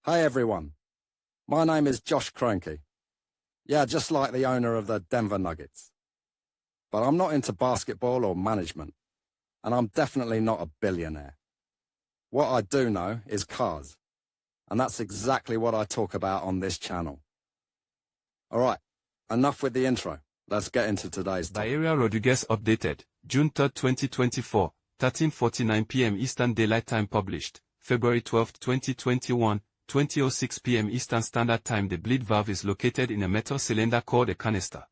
Hey everyone, my name is Josh Kroenke. Yeah, just like the owner of the Denver Nuggets. But I'm not into basketball or management, and I'm definitely not a billionaire. What I do know is cars, and that's exactly what I talk about on this channel. Alright, enough with the intro. Let's get into today's topic. By Area Rodriguez updated, June 3, 2024, 13:49 p.m. Eastern Daylight Time published, February 12, 2021, 20:06 p.m. Eastern Standard Time. The bleed valve is located in a metal cylinder called a canister.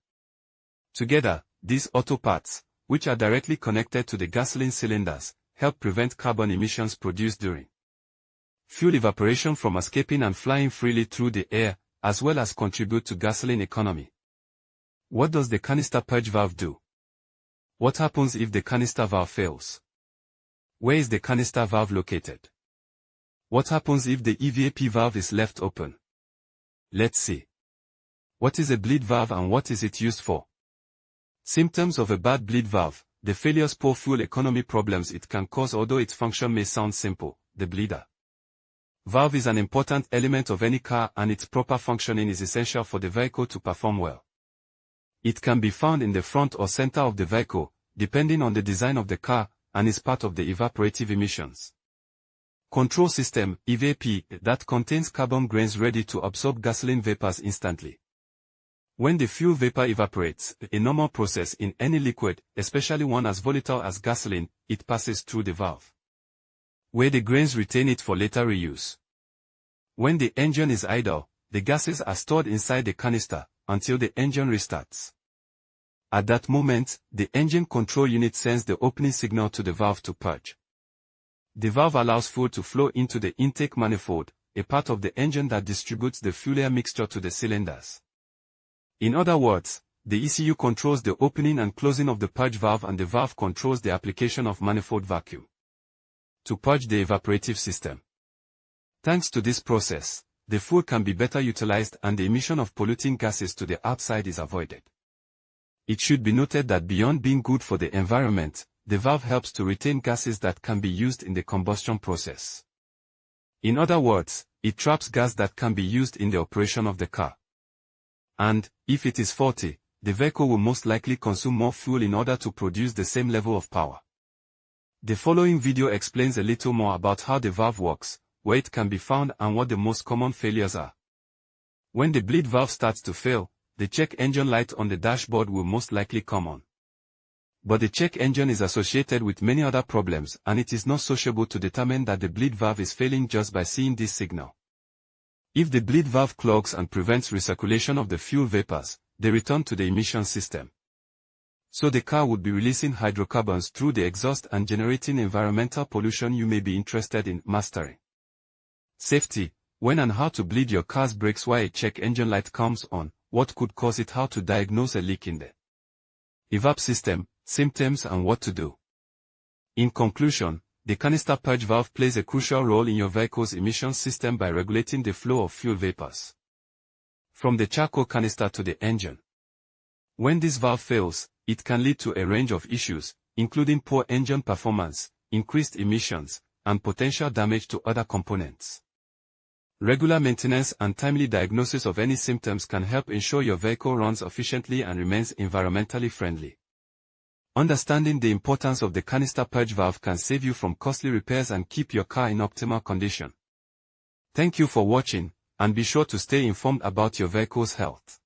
Together, these auto parts, which are directly connected to the gasoline cylinders, help prevent carbon emissions produced during fuel evaporation from escaping and flying freely through the air, as well as contribute to gasoline economy. What does the canister purge valve do? What happens if the canister valve fails? Where is the canister valve located? What happens if the EVAP valve is left open? Let's see. What is a bleed valve and what is it used for? Symptoms of a bad bleed valve: the failures, poor fuel economy, problems it can cause. Although its function may sound simple, the bleeder valve is an important element of any car, and its proper functioning is essential for the vehicle to perform well. It can be found in the front or center of the vehicle, depending on the design of the car, and is part of the evaporative emissions control system, EVAP, that contains carbon grains ready to absorb gasoline vapors instantly. When the fuel vapor evaporates, a normal process in any liquid, especially one as volatile as gasoline, it passes through the valve, where the grains retain it for later reuse. When the engine is idle, the gases are stored inside the canister, until the engine restarts. At that moment, the engine control unit sends the opening signal to the valve to purge. The valve allows fuel to flow into the intake manifold, a part of the engine that distributes the fuel-air mixture to the cylinders. In other words, the ECU controls the opening and closing of the purge valve, and the valve controls the application of manifold vacuum to purge the evaporative system. Thanks to this process, the fuel can be better utilized and the emission of polluting gases to the outside is avoided. It should be noted that beyond being good for the environment, the valve helps to retain gases that can be used in the combustion process. In other words, it traps gas that can be used in the operation of the car. And, if it is faulty, the vehicle will most likely consume more fuel in order to produce the same level of power. The following video explains a little more about how the valve works, where it can be found, and what the most common failures are. When the bleed valve starts to fail, the check engine light on the dashboard will most likely come on. But the check engine is associated with many other problems, and it is not sociable to determine that the bleed valve is failing just by seeing this signal. If the bleed valve clogs and prevents recirculation of the fuel vapors, they return to the emission system. So the car would be releasing hydrocarbons through the exhaust and generating environmental pollution. You may be interested in mastering safety, when and how to bleed your car's brakes while a check engine light comes on, what could cause it, how to diagnose a leak in the EVAP system, symptoms and what to do. In conclusion, the canister purge valve plays a crucial role in your vehicle's emissions system by regulating the flow of fuel vapors from the charcoal canister to the engine. When this valve fails, it can lead to a range of issues, including poor engine performance, increased emissions, and potential damage to other components. Regular maintenance and timely diagnosis of any symptoms can help ensure your vehicle runs efficiently and remains environmentally friendly. Understanding the importance of the canister purge valve can save you from costly repairs and keep your car in optimal condition. Thank you for watching, and be sure to stay informed about your vehicle's health.